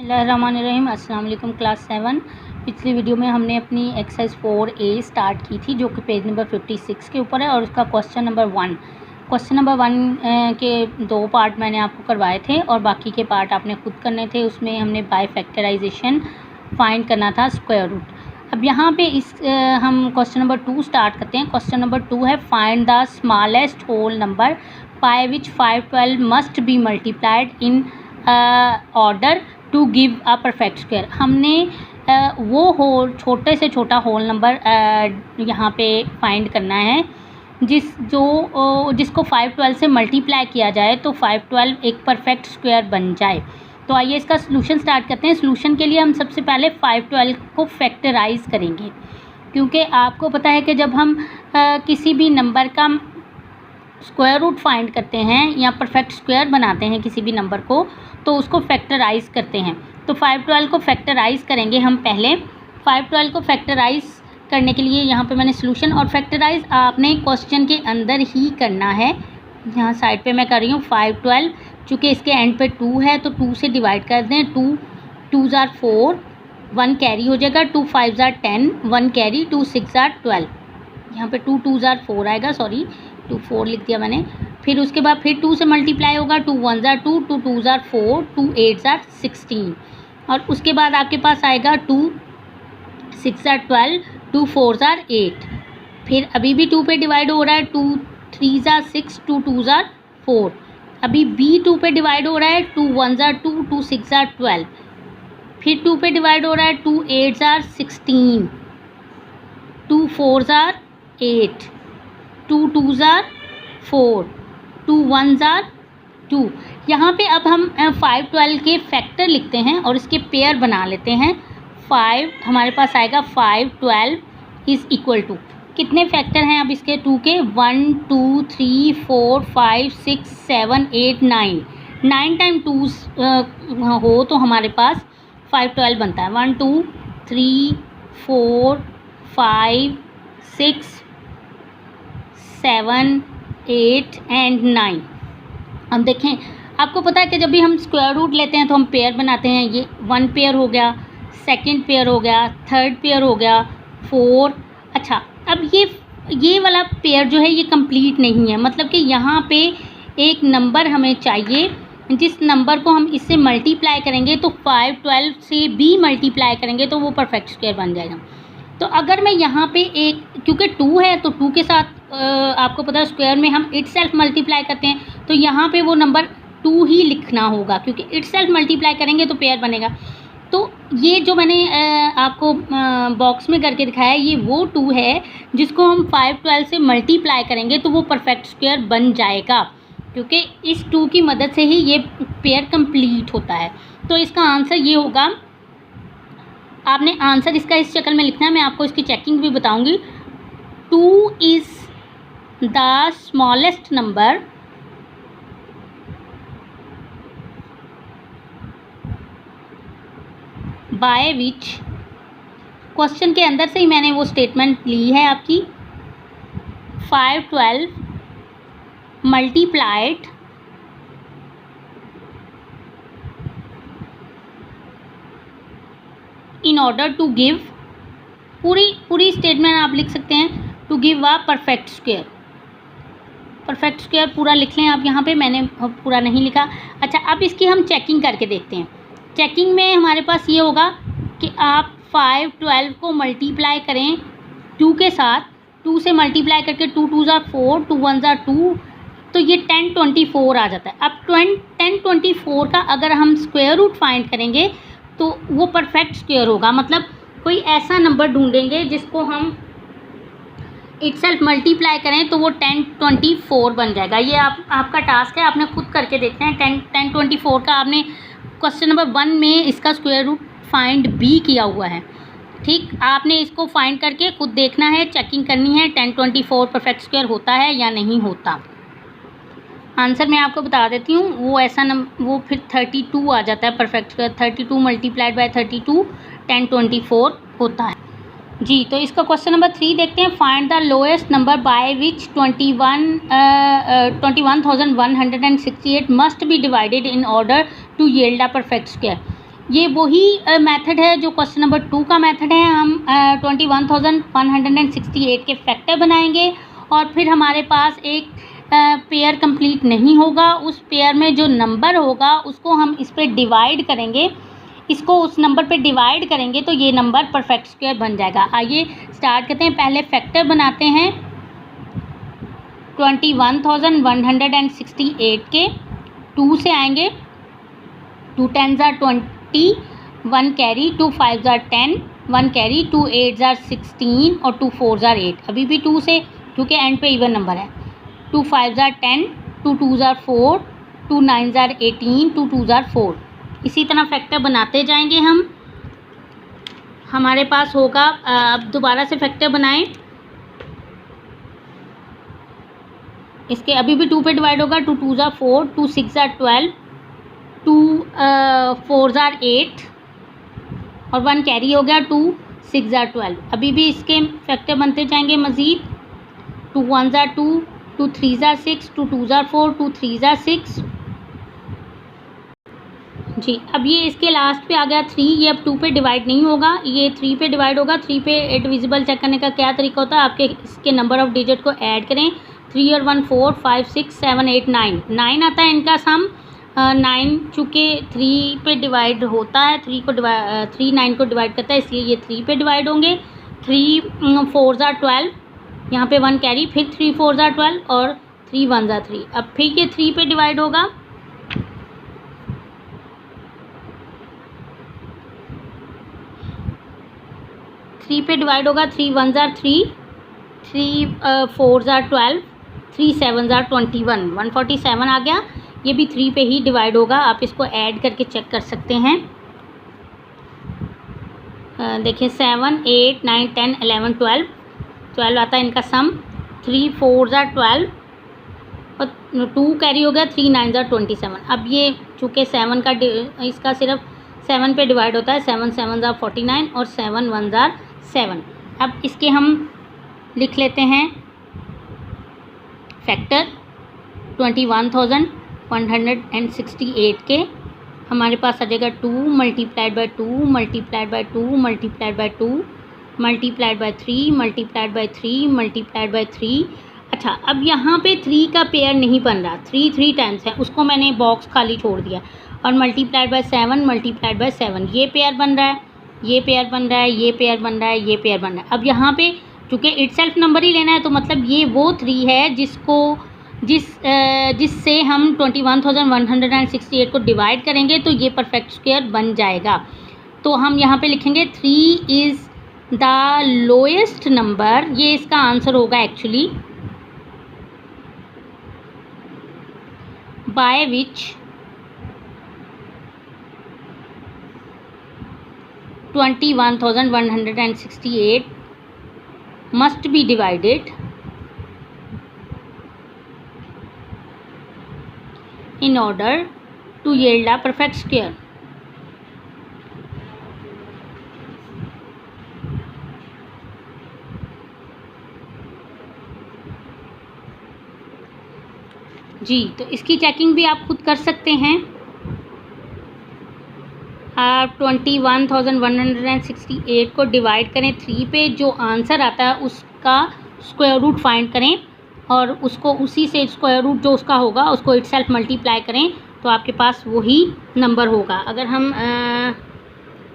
बिस्मिल्लाहिर्रहमानिर्रहीम। अस्सलाम वालेकुम क्लास 7। पिछली वीडियो में हमने अपनी एक्सरसाइज 4A स्टार्ट की थी जो कि पेज नंबर 56 के ऊपर है और उसका क्वेश्चन नंबर 1 के 2 पार्ट मैंने आपको करवाए थे और बाकी के पार्ट आपने खुद करने थे। उसमें हमने बाय फैक्टराइजेशन फाइंड करना था स्क्वायर रूट। अब यहाँ पे हम क्वेश्चन नंबर 2 स्टार्ट करते हैं। क्वेश्चन नंबर 2 है find the smallest whole number by which 512 must be multiplied in order to give a perfect square. हमने वो होल छोटे से छोटा होल नंबर यहाँ पे फाइंड करना है जिसको 512 से मल्टीप्लाई किया जाए तो 512 एक परफेक्ट स्क्वायर बन जाए। तो आइए इसका सलूशन स्टार्ट करते हैं। सलूशन के लिए हम सबसे पहले 512 को फैक्टराइज करेंगे, क्योंकि आपको पता है कि जब हम किसी भी नंबर का स्क्वायर रूट फाइंड करते हैं या परफेक्ट स्क्वायर बनाते हैं किसी भी नंबर को, तो उसको फैक्टराइज करते हैं। तो 512 को फैक्टराइज करेंगे हम पहले। 512 को फैक्टराइज करने के लिए यहाँ पे मैंने सलूशन और फैक्टराइज आपने क्वेश्चन के अंदर ही करना है। यहाँ साइड पे मैं कर रही हूँ 512, चूँकि इसके एंड पे 2 है तो 2 से डिवाइड कर दें। 2 2s are 4, 1 कैरी हो जाएगा। 2 5s are 10, 1 carry, 2 6s are 12। यहाँ पे 2 2s are 4 आएगा, सॉरी 2 4 लिख दिया मैंने। फिर उसके बाद फिर 2 से मल्टीप्लाई होगा। 2 1s are 2, 2 2s are 4, 2 8s are 16। और उसके बाद आपके पास आएगा 2 6s are 12, 2 4s are 8। फिर अभी भी 2 पे डिवाइड हो रहा है। 2 3s are 6, 2 2s are 4। अभी भी 2 पे डिवाइड हो रहा है। 2 1s are 2, 2 6s are 12। फिर 2 पे डिवाइड हो रहा है। 2 8s are 16, 2 4s are 8, 2 2s are 4, 2 1s are 2। यहाँ पे अब हम 512 के फैक्टर लिखते हैं और इसके पेयर बना लेते हैं। 5 हमारे पास आएगा 5 12 इज़ इक्वल टू, कितने फैक्टर हैं अब इसके 2 के? 1 2 3 4 5 6 7 8 9। 9 टाइम 2 हो तो हमारे पास 512 बनता है। 1 2 3 4 5 6 7 8 एंड 9। अब देखें, आपको पता है कि जब भी हम स्क्वायर रूट लेते हैं तो हम पेयर बनाते हैं। ये 1 पेयर हो गया, सेकंड पेयर हो गया, थर्ड पेयर हो गया, 4। अच्छा, अब ये वाला पेयर जो है ये कंप्लीट नहीं है, मतलब कि यहाँ पे एक नंबर हमें चाहिए जिस नंबर को हम इससे मल्टीप्लाई करेंगे तो 512 से भी मल्टीप्लाई करेंगे तो वो परफेक्ट स्क्वायर बन जाएगा। तो अगर मैं यहाँ पे एक, क्योंकि 2 है तो 2 के साथ आपको पता है स्क्वायर में हम इट सेल्फ मल्टीप्लाई करते हैं, तो यहाँ पे वो नंबर 2 ही लिखना होगा, क्योंकि इट सेल्फ मल्टीप्लाई करेंगे तो पेयर बनेगा। तो ये जो मैंने आपको बॉक्स में करके दिखाया है ये वो 2 है जिसको हम 512 से मल्टीप्लाई करेंगे तो वो परफेक्ट स्क्वायर बन जाएगा, क्योंकि इस 2 की मदद से ही ये पेयर कंप्लीट होता है। तो इसका आंसर ये होगा। आपने आंसर इसका इस शक्ल में लिखना है, मैं आपको इसकी चेकिंग भी बताऊंगी। 2 is the smallest number by which, question के अंदर से ही मैंने वो स्टेटमेंट ली है आपकी। 512 multiplied in order to give, पूरी स्टेटमेंट आप लिख सकते हैं, to give a perfect square. Perfect square पूरा लिख लें आप यहाँ पे, मैंने पूरा नहीं लिखा। अच्छा, अब इसकी हम चेकिंग करके देखते हैं। चेकिंग में हमारे पास ये होगा कि आप 512 को मल्टीप्लाई करें 2 के साथ। 2 से मल्टीप्लाई करके 2 2s are 4, 2 1s are 2, तो ये 1024 आ जाता है। अब 1024 का अगर हम स्क्वायर रूट फाइंड करेंगे तो वो परफेक्ट स्क्वायर होगा, मतलब कोई ऐसा नंबर ढूंढेंगे जिसको हम इट सेल्फ मल्टीप्लाई करें तो वो 1024 बन जाएगा। ये आपका टास्क है, आपने खुद करके देखना है। 1024 का आपने क्वेश्चन नंबर 1 में इसका स्क्वायर रूट फाइंड भी किया हुआ है। ठीक, आपने इसको फाइंड करके खुद देखना है, चेकिंग करनी है 1024 परफेक्ट स्क्वायर होता है या नहीं होता। आंसर मैं आपको बता देती हूँ। वो फिर 32 आ जाता है परफेक्ट स्क्वायर। 32 मल्टीप्लाइड बाय 32 1024 होता है जी। तो इसका क्वेश्चन नंबर 3 देखते हैं। Find the lowest number by which 21,168 must be divided in order to yield a perfect square. ये वही मेथड है जो क्वेश्चन नंबर 2 का मेथड है। हम 21,168 के फैक्टर बनाएंगे और फिर हमारे पास एक पेयर कंप्लीट नहीं होगा, उस पेयर में जो नंबर होगा उसको हम इस पर डिवाइड करेंगे, इसको उस नंबर पे डिवाइड करेंगे तो ये नंबर परफेक्ट स्क्वायर बन जाएगा। आइए स्टार्ट करते हैं। पहले फैक्टर बनाते हैं 21,168 के। 2 से आएंगे, 2 10s are 20, 1 carry, 2 5s are 10, 1 carry, 2 8s are 16 और 2 4s are 8। अभी भी 2 से, क्योंकि एंड पे इवन नंबर है। 2 5s are 10, 2 2s are 4, 2 9s are 18, 2 2s are 4। इसी तरह फैक्टर बनाते जाएंगे हम। हमारे पास होगा, अब दोबारा से फैक्टर बनाएं। इसके अभी भी 2 पे डिवाइड होगा। 2 2s are 4, 2 6s are 12, 2 4s are 8 और 1 कैरी हो गया, 2 6s are 12। अभी भी इसके फैक्टर बनते जाएंगे मज़ीद। 2 1s are 2, 2 3s are 6, 2 2s are 4, 2 3s are 6 जी। अब ये इसके लास्ट पे आ गया 3, ये अब 2 पे डिवाइड नहीं होगा, ये 3 पे डिवाइड होगा। 3 पे डिविजिबल चेक करने का क्या तरीका होता है, आपके इसके नंबर ऑफ डिजिट को ऐड करें। 3 और 1 4 5 6 7 8 9 आता है इनका सम। 9 चूँकि 3 पे डिवाइड होता है, 3 9 को डिवाइड करता है, इसलिए ये 3 पे डिवाइड होंगे। 3 4s are 12, यहाँ पे 1 कैरी, फिर 3 4s are 12 और 3 1s are 3। अब फिर ये 3 पे डिवाइड होगा। 3 पे डिवाइड होगा। 3 1s are 3, 3 4s are 12, 3 7s are 21, 147 आ गया। ये भी 3 पे ही डिवाइड होगा, आप इसको ऐड करके चेक कर सकते हैं। देखिए 7 8 9 10 11 12 आता है इनका सम। 3 4s are 12 और 2 कैरी हो गया, 3 9s are 27। अब ये चूँकि 7 का इसका सिर्फ 7 पे डिवाइड होता है, 7 7s are 49 और 7 1s are 7। अब इसके हम लिख लेते हैं फैक्टर 21,168 के। हमारे पास आ जाएगा 2 multiplied by 2 multiplied by 2 multiplied by 2 multiplied by 3 multiplied by 3 multiplied by 3। अच्छा, अब यहाँ पे 3 का पेयर नहीं बन रहा, 3 टाइम्स है, उसको मैंने बॉक्स खाली छोड़ दिया। और मल्टीप्लाइड बाई 7 मल्टीप्लाइड बाई 7, ये पेयर बन रहा है, ये पेयर बन रहा है, ये पेयर बन रहा है, ये पेयर बन रहा है। अब यहाँ पे चूँकि इटसेल्फ नंबर ही लेना है, तो मतलब ये वो 3 है जिससे हम 21,168 को डिवाइड करेंगे तो ये परफेक्ट स्क्वायर बन जाएगा। तो हम यहाँ पे लिखेंगे 3 इज़ द लोएस्ट नंबर, ये इसका आंसर होगा actually, bye which 21,168 must be divided in order to yield a perfect square। जी, तो इसकी चेकिंग भी आप खुद कर सकते हैं। आप 21,168 को डिवाइड करें 3 पे, जो आंसर आता है उसका स्क्वायर रूट फाइंड करें और उसको उसी से स्क्वायर रूट जो उसका होगा उसको इटसेल्फ मल्टीप्लाई करें, तो आपके पास वही नंबर होगा। अगर हम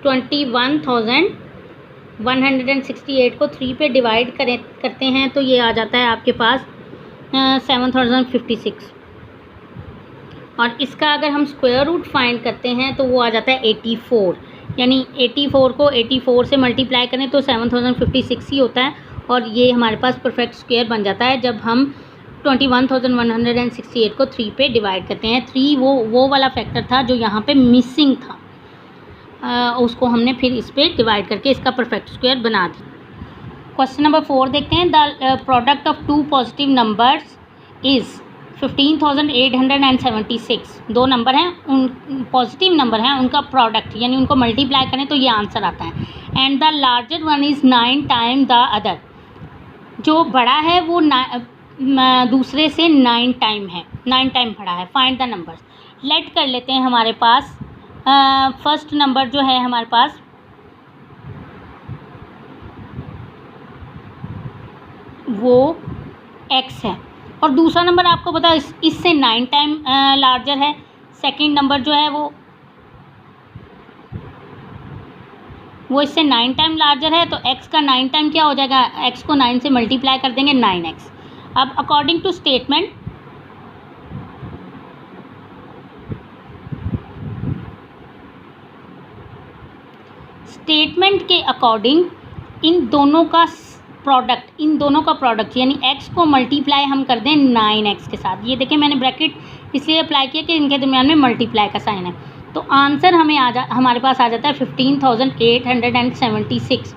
21,168 को 3 पे डिवाइड करते हैं तो ये आ जाता है आपके पास 7,056। और इसका अगर हम स्क्वायर रूट फाइंड करते हैं तो वो आ जाता है 84। यानी 84 को 84 से मल्टीप्लाई करें तो 7,056 ही होता है और ये हमारे पास परफेक्ट स्क्वायर बन जाता है जब हम 21,168 को 3 पे डिवाइड करते हैं। 3 वो वाला फैक्टर था जो यहाँ पे मिसिंग था, उसको हमने फिर इस पे डिवाइड करके इसका परफेक्ट स्क्वायर बना दिया। क्वेश्चन नंबर 4 देखते हैं। The product of 2 positive numbers is 15,876। 2 number हैं, उन पॉजिटिव नंबर हैं, उनका प्रोडक्ट यानी उनको मल्टीप्लाई करें तो ये आंसर आता है। And the larger one is 9 time the other. जो बड़ा है वो दूसरे से 9 टाइम है, 9 टाइम बड़ा है। Find the numbers. लेट कर लेते हैं हमारे पास फर्स्ट नंबर जो है हमारे पास वो x है, और दूसरा नंबर आपको पता है इससे 9 टाइम लार्जर है। सेकंड नंबर जो है वो इससे 9 टाइम लार्जर है, तो x का 9 टाइम क्या हो जाएगा, x को 9 से मल्टीप्लाई कर देंगे 9x। अब अकॉर्डिंग टू स्टेटमेंट के अकॉर्डिंग इन दोनों का प्रोडक्ट यानी x को मल्टीप्लाई हम कर दें 9x के साथ। ये देखिए मैंने ब्रैकेट इसलिए अप्लाई किया कि इनके दरमियान में मल्टीप्लाई का साइन है। तो आंसर हमारे पास आ जाता है 15,876।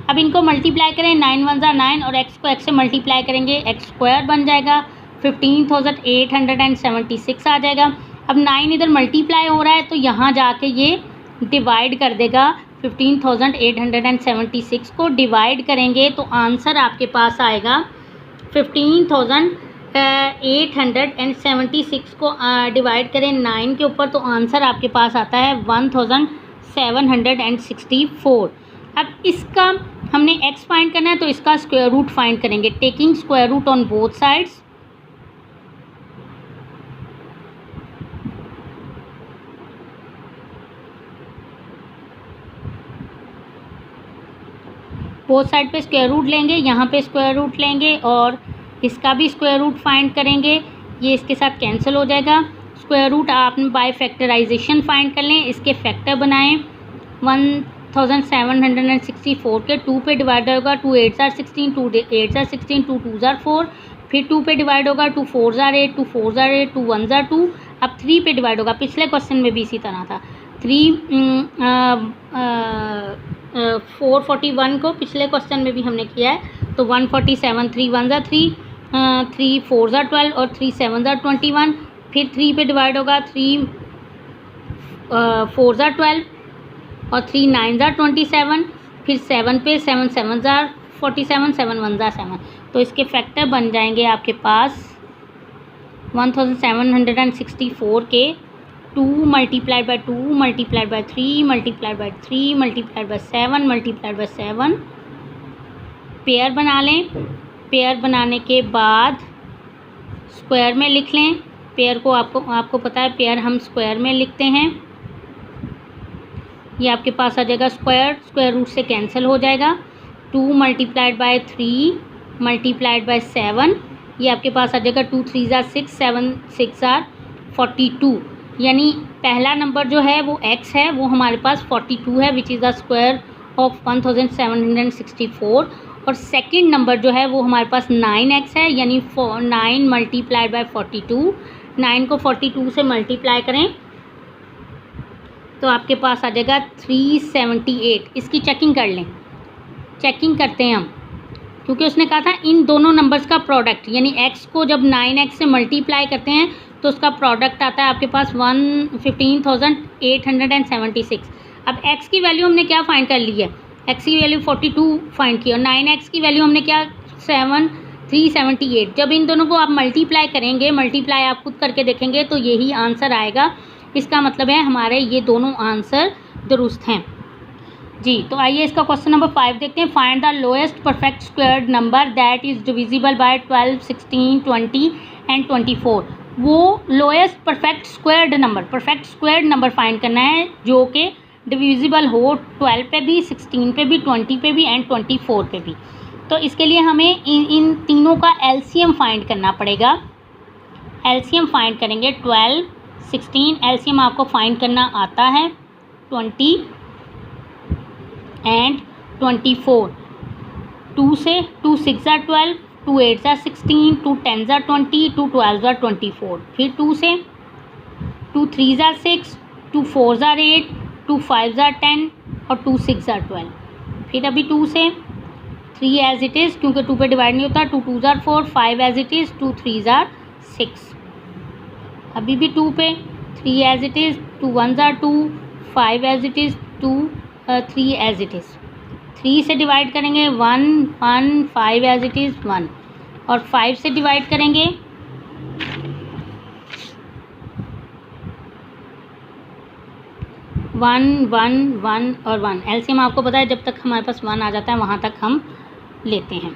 अब इनको मल्टीप्लाई करें, 9 1 ज़ा 9 और x को x से मल्टीप्लाई करेंगे, x स्क्वायर बन जाएगा, 15,876 आ जाएगा। अब 9 इधर मल्टीप्लाई हो रहा है तो यहाँ जाके ये डिवाइड कर देगा। 15,876 को डिवाइड करेंगे तो आंसर आपके पास आएगा 15,876 को डिवाइड करें 9 के ऊपर तो आंसर आपके पास आता है 1764। अब इसका हमने x फाइंड करना है तो इसका स्क्वायर रूट फाइंड करेंगे, taking square root on both sides. Both side पे स्क्वायर रूट लेंगे, यहाँ पे स्क्वायर रूट लेंगे और इसका भी स्क्वायर रूट फाइंड करेंगे। ये इसके साथ कैंसिल हो जाएगा। स्क्वायर रूट आप बाय फैक्टराइजेशन फाइंड कर लें, इसके फैक्टर बनाएं। 1764 के 2 पे डिवाइड होगा, 2 8 ज़ार 16, 2 8 ज़ार 16, 2 2 ज़ार 4, फिर 2 पे डिवाइड होगा, 2 4 ज़ार 8, 2 4 ज़ार 8, 2 1 ज़ार 2। अब 3 पे डिवाइड होगा, पिछले क्वेश्चन में भी इसी तरह था। 441 को पिछले क्वेश्चन में भी हमने किया है, तो 147, 3 1 ज़ार 3, 3 4 ज़ार 12 और 3 7 ज़ार 21। फिर 3 पे डिवाइड होगा, 3 4 ज़ार 12 और 3 9 ज़ार 27। फिर 7 पे 7 7 ज़ार 47, 7 1 ज़ार 7। तो इसके फैक्टर बन जाएंगे आपके पास 1764 के 2 multiplied by 2 multiplied by 3 multiplied by 3 multiplied by 7 multiplied by 7। Pair बना लें, पेयर बनाने के बाद स्क्वायर में लिख लें। पेयर को आपको पता है पेयर हम स्क्वायर में लिखते हैं। ये आपके पास आ जाएगा स्क्वायर रूट से कैंसिल हो जाएगा। 2 मल्टीप्लाइड बाय 3 मल्टीप्लाइड बाय 7, ये आपके पास आ जाएगा 2 3 ज़ार 6, 7 6 ज़ार 42। यानी पहला नंबर जो है वो x है, वो हमारे पास 42 है, which is the square of 1764। और सेकंड नंबर जो है वो हमारे पास 9x है, यानी 9 मल्टीप्लाइड बाय 42। 9 को 42 से मल्टीप्लाई करें तो आपके पास आ जाएगा 378। इसकी चेकिंग कर लें, चेकिंग करते हैं हम, क्योंकि उसने कहा था इन दोनों नंबर्स का प्रोडक्ट, यानी x को जब 9x से मल्टीप्लाई करते हैं तो उसका प्रोडक्ट आता है आपके पास 15,876। अब x की वैल्यू हमने क्या फाइंड कर ली है, x की वैल्यू 42 फाइंड की और 9x की वैल्यू हमने क्या 378। जब इन दोनों को आप मल्टीप्लाई करेंगे, मल्टीप्लाई आप खुद करके देखेंगे तो यही आंसर आएगा। इसका मतलब है हमारे ये दोनों आंसर दुरुस्त हैं जी। तो आइए इसका क्वेश्चन नंबर 5 देखते हैं। Find the lowest perfect squared number that is divisible by 12, 16, 20 and 24। वो lowest perfect squared number find करना है जो कि डिविजिबल हो 12 पे भी, 16 पे भी, 20 पे भी एंड 24 पे भी। तो इसके लिए हमें इन तीनों का एलसीएम फाइंड करना पड़ेगा। एलसीएम फाइंड करेंगे 12, 16, एलसीएम आपको फाइंड करना आता है 20 एंड 24। 2 से 2 6 ज़ार 12, 2 8 ज़ार 16, 2 10 ज़ार 20, 2 12 ज़ार 24। फिर 2 से 2 3 ज़ार 6, 2 4 ज़ार 8, 2 5 ज़ार 10 और 2 6 ज़ार 12। फिर अभी 2 से 3 एज इट इज़, क्योंकि 2 पे डिवाइड नहीं होता, 2 2 ज़ार 4, 5 एज इट इज़, 2 3 ज़ार 6। अभी भी 2 पे 3 एज इट इज़, 2 1 ज़ार 2, 5 as it is, 3 as it is. 3 से डिवाइड करेंगे 1 1, 5 एज इट इज़ 1 और 5 से डिवाइड करेंगे 1 1 1 1 और 1। एलसीएम आपको पता है जब तक हमारे पास 1 आ जाता है वहाँ तक हम लेते हैं।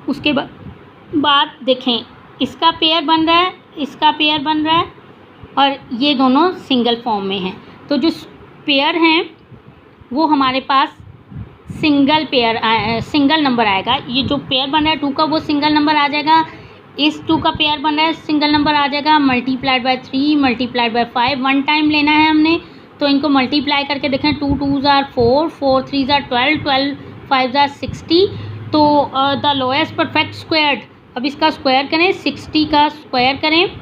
उसके बाद देखें, इसका पेयर बन रहा है, इसका पेयर बन रहा है और ये दोनों सिंगल फॉर्म में हैं। तो जो पेयर हैं वो हमारे पास सिंगल नंबर आएगा। ये जो पेयर बन रहा है 2 का वो सिंगल नंबर आ जाएगा। इस 2 का पेयर बन रहा है सिंगल नंबर आ जाएगा, multiplied by 3 multiplied by 5। 1 time लेना है हमने, तो इनको मल्टीप्लाई करके देखें। 2 2s are 4, 4 3s are 12, 12 5s are 60। तो द लोएस्ट परफेक्ट स्क्वायर्ड, अब इसका स्क्वायर करें, 60 का स्क्वायर करें।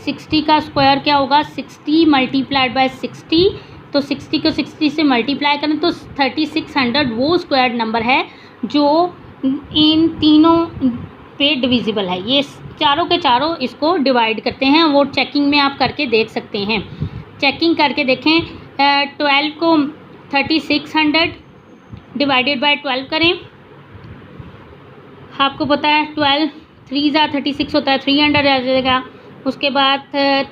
60 का स्क्वायर क्या होगा, 60 मल्टीप्लाइड बाय 60। तो 60 को 60 से मल्टीप्लाई करें तो 3600 वो स्क्वायर्ड नंबर है जो इन तीनों पे डिविजिबल है। ये चारों के चारों इसको डिवाइड करते हैं। वो चेकिंग में आप करके देख सकते हैं, चेकिंग करके देखें। 12 को 3600 डिवाइडेड बाय 12 करें। आपको पता है 12 3 36 होता है, 300 आ जाएगा। उसके बाद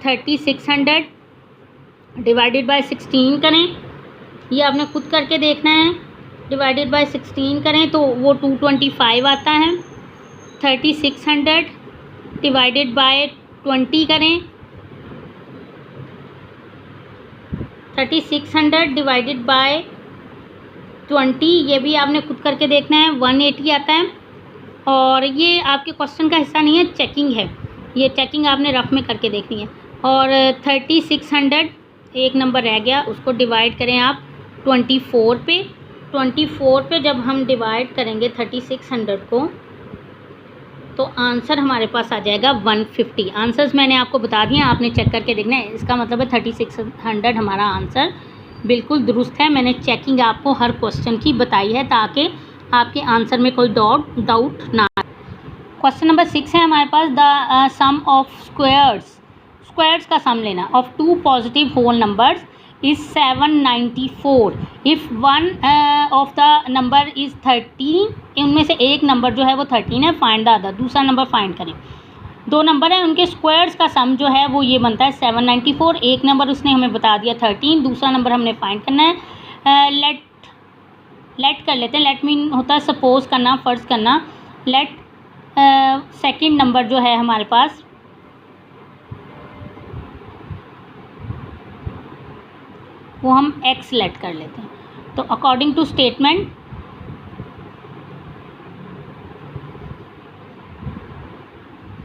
3600 डिवाइडेड बाय 16 करें, ये आपने खुद करके देखना है। डिवाइडेड बाय 16 करें तो वो 225 आता है। 3600 डिवाइडेड बाय 20 करें, 3600 डिवाइडेड बाय 20, ये भी आपने खुद करके देखना है, 180 आता है। और ये आपके क्वेश्चन का हिस्सा नहीं है, चेकिंग है, ये चेकिंग आपने रफ में करके देखनी है। और 3600 एक नंबर रह गया, उसको डिवाइड करें आप 24 पे। 24 पे जब हम डिवाइड करेंगे 3600 को तो आंसर हमारे पास आ जाएगा 150। आंसर्स मैंने आपको बता दिए, आपने चेक करके देखना है। इसका मतलब है 3600 हमारा आंसर बिल्कुल दुरुस्त है। मैंने चेकिंग आपको हर क्वेश्चन की बताई है ताकि आपके आंसर में कोई डाउट ना आए। क्वेश्चन नंबर 6 है हमारे पास, द सम ऑफ स्क्वायर्स का सम लेना of 2 positive whole numbers is 794 if one of the number is 13। उनमें से एक नंबर जो है वो 13 है, फाइंड द अदर, दूसरा नंबर फाइंड करें। 2 नंबर है, उनके स्क्वायर्स का सम जो है वो ये बनता है 794। एक नंबर उसने हमें बता दिया 13, दूसरा नंबर हमने फाइंड करना है। लेट कर लेते हैं, लेट मीन होता है सपोज करना, फ़र्ज़ करना। लेट सेकंड नंबर जो है हमारे पास वो हम x लेट कर लेते हैं। तो according to statement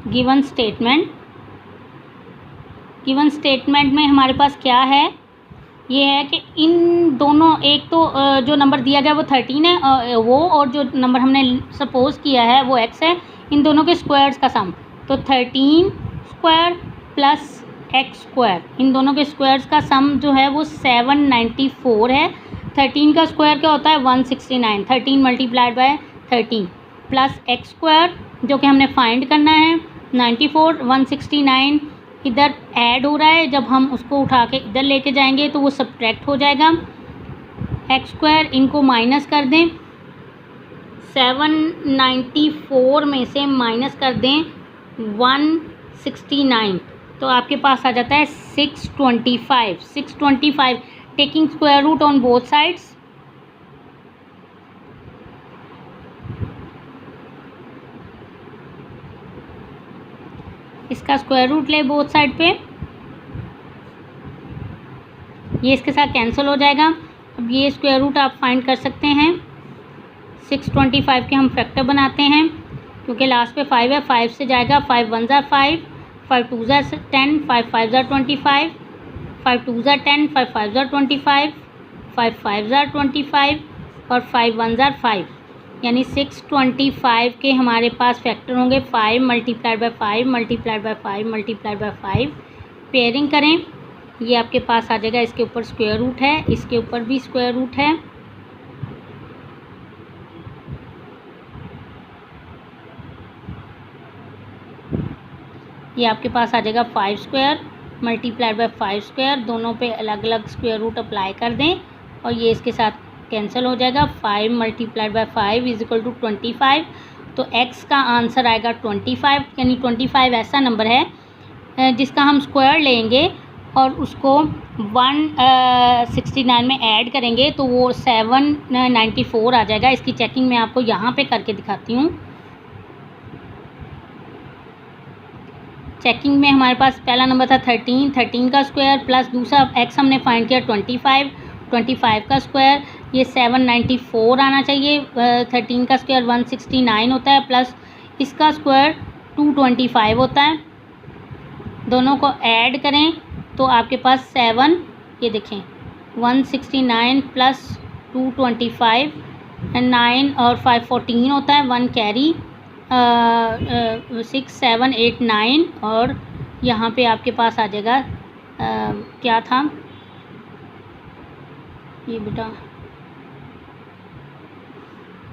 given statement में हमारे पास क्या है, ये है कि इन दोनों, एक तो जो नंबर दिया गया वो 13 है वो, और जो नंबर हमने सपोज किया है वो x है। इन दोनों के स्क्वायर्स का सम, तो 13 स्क्वायर प्लस एक्स स्क्वायर, इन दोनों के स्क्वायर्स का सम जो है वो 794 है। 13 का स्क्वायर क्या होता है 169, 13 multiplied by 13 plus x square जो कि हमने फाइंड करना है 94। 169 इधर ऐड हो रहा है, जब हम उसको उठा के इधर लेके जाएंगे तो वो सब्ट्रैक्ट हो जाएगा। एक्स स्क्वायर इनको माइनस कर दें, 794 में से माइनस कर दें 169, तो आपके पास आ जाता है 625। Taking square root on both sides, इसका स्क्वायर रूट ले बोथ साइड पे, ये इसके साथ कैंसिल हो जाएगा। अब ये स्क्वायर रूट आप फाइंड कर सकते हैं। 625 के हम फैक्टर बनाते हैं क्योंकि लास्ट पे 5 है, 5 से जाएगा 5 1 ज़ा 5, 5 2 ज़ा 10, 5 5 ज़ा 25, 5 2 ज़ा 10, 5 5 ज़ा 25, 5 5 ज़ा 25 और 5 1 ज़ा 5, यानी 625 के हमारे पास फैक्टर होंगे 5 multiplied by 5 multiplied by 5 multiplied by 5। Pairing करें, ये आपके पास आ जाएगा, इसके ऊपर स्क्वायर रूट है, इसके ऊपर भी स्क्वायर रूट है, ये आपके पास आ जाएगा 5 स्क्वायर मल्टीप्लाइड बाय 5 स्क्वायर। दोनों पे अलग अलग स्क्वायर रूट अप्लाई कर दें और ये इसके साथ कैंसिल हो जाएगा। 5 multiplied by 5 is equal to 25। तो x का आंसर आएगा 25, यानी 25 ऐसा नंबर है जिसका हम स्क्वायर लेंगे और उसको 169 में ऐड करेंगे तो वो 794 आ जाएगा। इसकी चेकिंग मैं आपको यहाँ पे करके दिखाती हूँ। चेकिंग में हमारे पास पहला नंबर था 13 का स्क्वायर प्लस दूसरा x हमने फाइंड किया 25 का स्क्वायर, ये 794 आना चाहिए। 13 का स्क्वायर 169 होता है प्लस इसका स्क्वायर 225 होता है। दोनों को ऐड करें तो आपके पास 7, ये देखें 169 प्लस 225 एंड 9 और 5 14 होता है, 1 कैरी 6 7 8 9 और यहाँ पे आपके पास आ जाएगा क्या था ये बेटा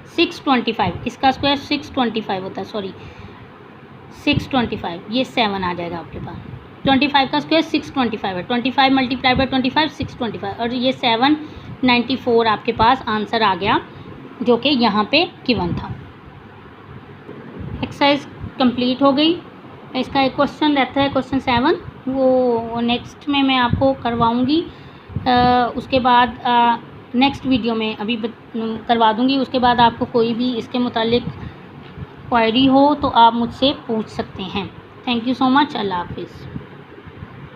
625, इसका स्क्वायर 625 होता है, सॉरी 625, ये 7 आ जाएगा आपके पास। 25 का स्क्वायर 625 है, 25 मल्टीप्लाई बाई 25 625 और ये 794 आपके पास आंसर आ गया जो कि यहाँ पे गिवन था। एक्सरसाइज कंप्लीट हो गई। इसका एक क्वेश्चन रहता है क्वेश्चन 7, वो नेक्स्ट में मैं आपको करवाऊँगी। उसके बाद नेक्स्ट वीडियो में अभी करवा दूँगी। उसके बाद आपको कोई भी इसके मुतालिक क्वेरी हो तो आप मुझसे पूछ सकते हैं। Thank you so much. अल्लाह हाफिज़।